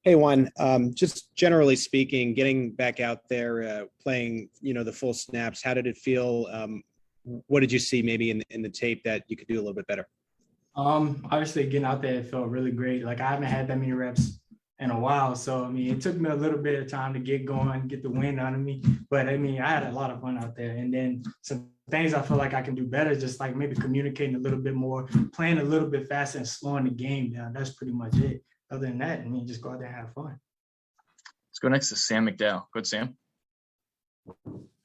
Hey, Juan, just generally speaking, getting back out there, playing, the full snaps, how did it feel? What did you see maybe in the tape that you could do a little bit better? Obviously getting out there, it felt really great. Like I haven't had that many reps in a while. So I mean, it took me a little bit of time to get going, get the wind out of me. But I mean, I had a lot of fun out there. And then some things I feel like I can do better, just like maybe communicating a little bit more, playing a little bit faster and slowing the game down. That's pretty much it. Other than that, I mean, just go out there and have fun. Let's go next to Sam McDowell. Good, Sam.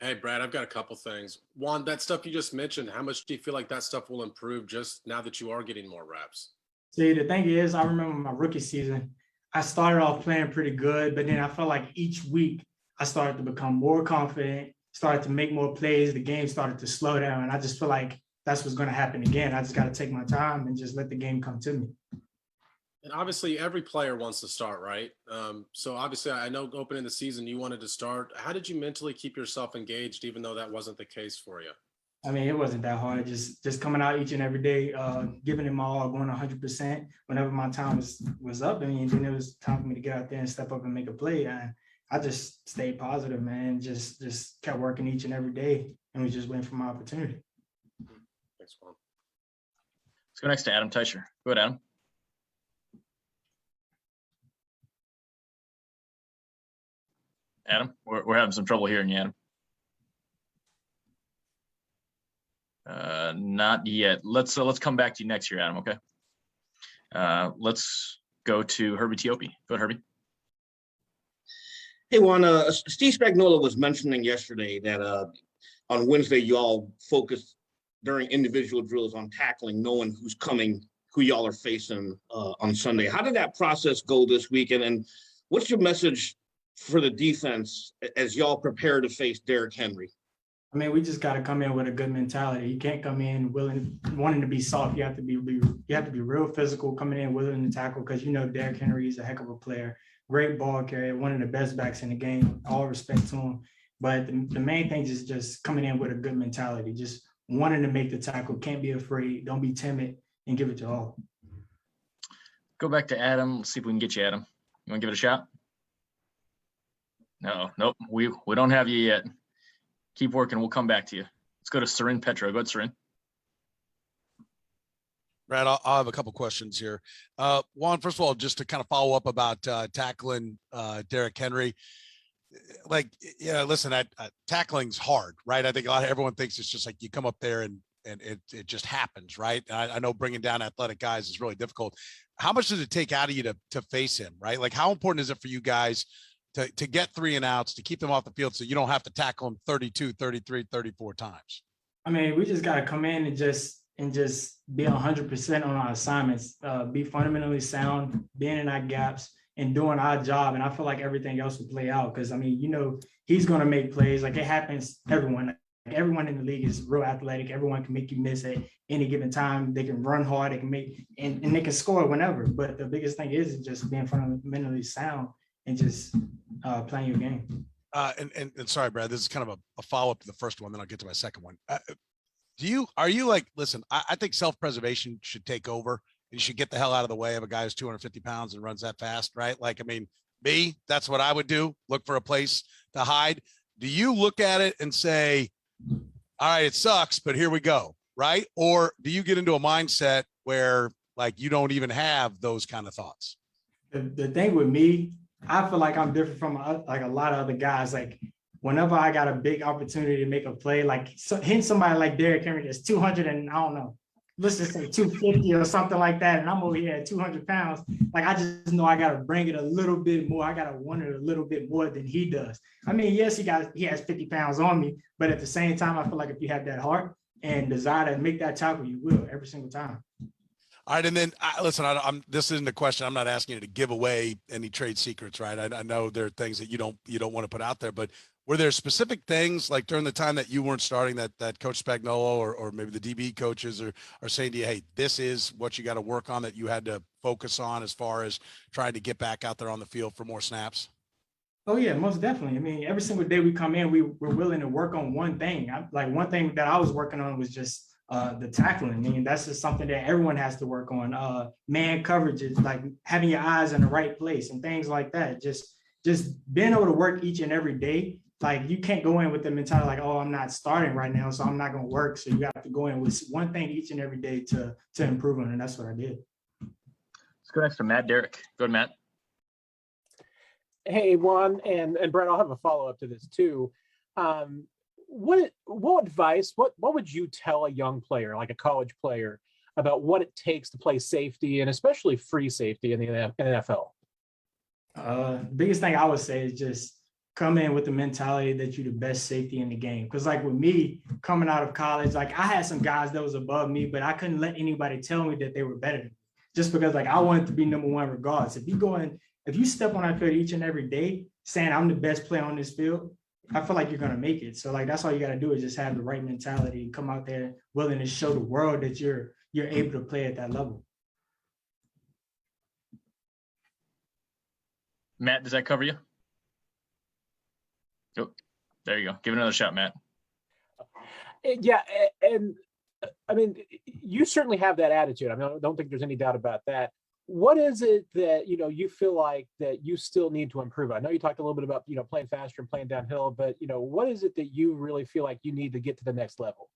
Hey, Brad, I've got a couple things. Juan, that stuff you just mentioned, how much do you feel like that stuff will improve just now that you are getting more reps? See, the thing is, I remember my rookie season, I started off playing pretty good, but then I felt like each week I started to become more confident, started to make more plays. The game started to slow down. And I just feel like that's what's going to happen again. I just got to take my time and just let the game come to me. And obviously, every player wants to start, right? So obviously, I know opening the season you wanted to start. How did you mentally keep yourself engaged, even though that wasn't the case for you? I mean, it wasn't that hard. Just coming out each and every day, giving it my all, going 100%. Whenever my time was up, I mean, then it was time for me to get out there and step up and make a play. And I just stayed positive, man. Just kept working each and every day, and was just waiting for my opportunity. Thanks, Juan. Let's go next to Adam Teicher. Go ahead, Adam. Adam, we're having some trouble hearing you, Adam. Not yet. Let's come back to you next year, Adam. Okay. Let's go to Herbie Teope. Go ahead, Herbie. Hey, Juan, Steve Spagnuolo was mentioning yesterday that on Wednesday you all focused during individual drills on tackling, knowing who's coming, who y'all are facing on Sunday. How did that process go this weekend, and what's your message for the defense as y'all prepare to face Derrick Henry? I mean, we just got to come in with a good mentality. You can't come in wanting to be soft. You have to be real physical, coming in willing to tackle, because Derrick Henry is a heck of a player, great ball carrier, one of the best backs in the game. All respect to him. But the main thing is just coming in with a good mentality, just wanting to make the tackle. Can't be afraid. Don't be timid, and give it to all. Go back to Adam. Let's see if we can get you, Adam. You want to give it a shot? No, nope. We don't have you yet. Keep working. We'll come back to you. Let's go to Sarin Petro. Go ahead, Sarin. Brad, I'll have a couple questions here. Juan, first of all, just to kind of follow up about tackling Derrick Henry. Like, listen, tackling's hard, right? I think everyone thinks it's just like you come up there and it just happens, right? I know bringing down athletic guys is really difficult. How much does it take out of you to face him, right? Like, how important is it for you guys to get 3 and outs, to keep them off the field so you don't have to tackle them 32, 33, 34 times? I mean, we just got to come in and just be 100% on our assignments, be fundamentally sound, being in our gaps and doing our job. And I feel like everything else will play out, because, I mean, he's going to make plays. Like, it happens, everyone in the league is real athletic. Everyone can make you miss at any given time. They can run hard, they can make, and they can score whenever. But the biggest thing is just being fundamentally sound and just playing your game. And sorry, Brad, this is kind of a follow-up to the first one, then I'll get to my second one. Are you like, listen, I think self-preservation should take over, and you should get the hell out of the way of a guy who's 250 pounds and runs that fast, right? Like, I mean, that's what I would do. Look for a place to hide. Do you look at it and say, all right, it sucks, but here we go, right? Or do you get into a mindset where, like, you don't even have those kind of thoughts? The thing with me, I feel like I'm different from like a lot of other guys. Like, whenever I got a big opportunity to make a play, like hitting somebody like Derrick Henry that's 200 and I don't know, let's just say 250 or something like that, and I'm over here at 200 pounds, like, I just know I got to bring it a little bit more. I got to want it a little bit more than he does. I mean, yes, he has 50 pounds on me, but at the same time, I feel like if you have that heart and desire to make that tackle, you will every single time. All right, and then listen, this isn't a question. I'm not asking you to give away any trade secrets, right? I know there are things that you don't want to put out there, but were there specific things, like during the time that you weren't starting, that Coach Spagnuolo or maybe the DB coaches are saying to you, hey, this is what you got to work on, that you had to focus on as far as trying to get back out there on the field for more snaps? Oh yeah, most definitely. I mean, every single day we come in, we're willing to work on one thing. One thing that I was working on was just the tackling. I mean, that's just something that everyone has to work on. Man coverages, like having your eyes in the right place and things like that. Just being able to work each and every day. Like you can't go in with the mentality like, oh, I'm not starting right now, so I'm not going to work. So you have to go in with one thing each and every day to improve on, and that's what I did. Let's go next to Matt Derrick. Go ahead, Matt. Hey, Juan and Brett, I'll have a follow-up to this too. What advice, what would you tell a young player, like a college player, about what it takes to play safety and especially free safety in the NFL? Biggest thing I would say is just come in with the mentality that you're the best safety in the game. Because like with me coming out of college, like I had some guys that was above me, but I couldn't let anybody tell me that they were better than me just because like I wanted to be number one regardless. If you step on that field each and every day saying I'm the best player on this field, I feel like you're going to make it. So like, that's all you got to do is just have the right mentality, come out there willing to show the world that you're able to play at that level. Matt, does that cover you? Oh, there you go. Give it another shot, Matt. Yeah. And I mean, you certainly have that attitude. I mean, I don't think there's any doubt about that. What is it that, you feel like that you still need to improve? I know you talked a little bit about, playing faster and playing downhill, but, what is it that you really feel like you need to get to the next level?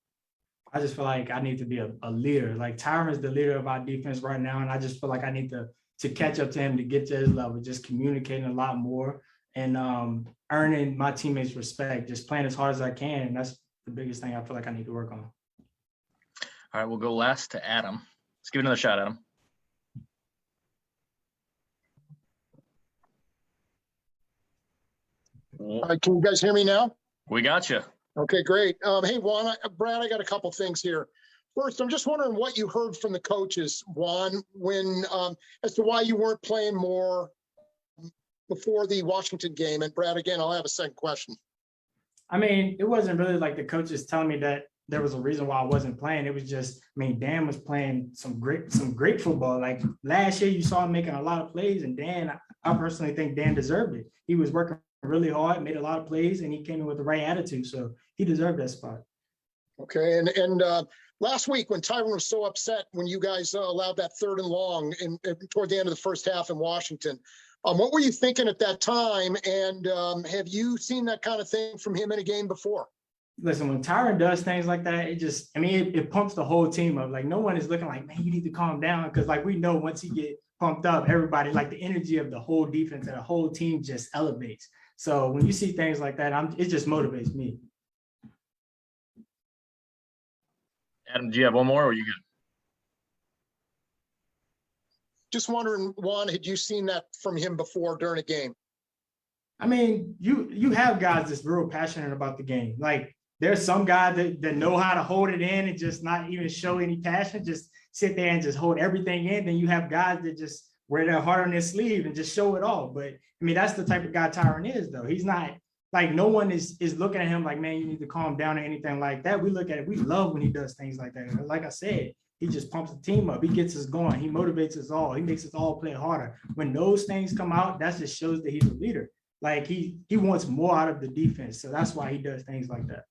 I just feel like I need to be a leader. Like Tyron is the leader of our defense right now. And I just feel like I need to catch up to him to get to his level, just communicating a lot more and earning my teammates' respect, just playing as hard as I can. And that's the biggest thing I feel like I need to work on. All right, we'll go last to Adam. Let's give it another shot, Adam. All right, can you guys hear me now? We got you. Okay, great. Hey, Juan, Brad, I got a couple things here. First, I'm just wondering what you heard from the coaches, Juan, when as to why you weren't playing more before the Washington game. And Brad, again, I'll have a second question. I mean, it wasn't really like the coaches telling me that there was a reason why I wasn't playing. It was just, Dan was playing some great football. Like last year, you saw him making a lot of plays, and Dan, I personally think Dan deserved it. He was working really hard, made a lot of plays, and he came in with the right attitude. So he deserved that spot. Okay. And last week when Tyron was so upset when you guys allowed that 3rd and long toward the end of the first half in Washington, what were you thinking at that time? And have you seen that kind of thing from him in a game before? Listen, when Tyron does things like that, it pumps the whole team up. Like no one is looking like, man, you need to calm down. Because like we know once he get pumped up, everybody, like the energy of the whole defense and the whole team just elevates. So when you see things like that, it just motivates me. Adam, do you have one more or are you good? Just wondering, Juan, had you seen that from him before during a game? I mean, you have guys that's real passionate about the game. Like there's some guys that know how to hold it in and just not even show any passion, just sit there and just hold everything in. Then you have guys that just wear their heart on their sleeve and just show it all. But I mean, that's the type of guy Tyron is, though. He's not like no one is looking at him like, man, you need to calm down or anything like that. We look at it. We love when he does things like that. Like I said, he just pumps the team up. He gets us going. He motivates us all. He makes us all play harder. When those things come out, that just shows that he's a leader. Like he wants more out of the defense. So that's why he does things like that.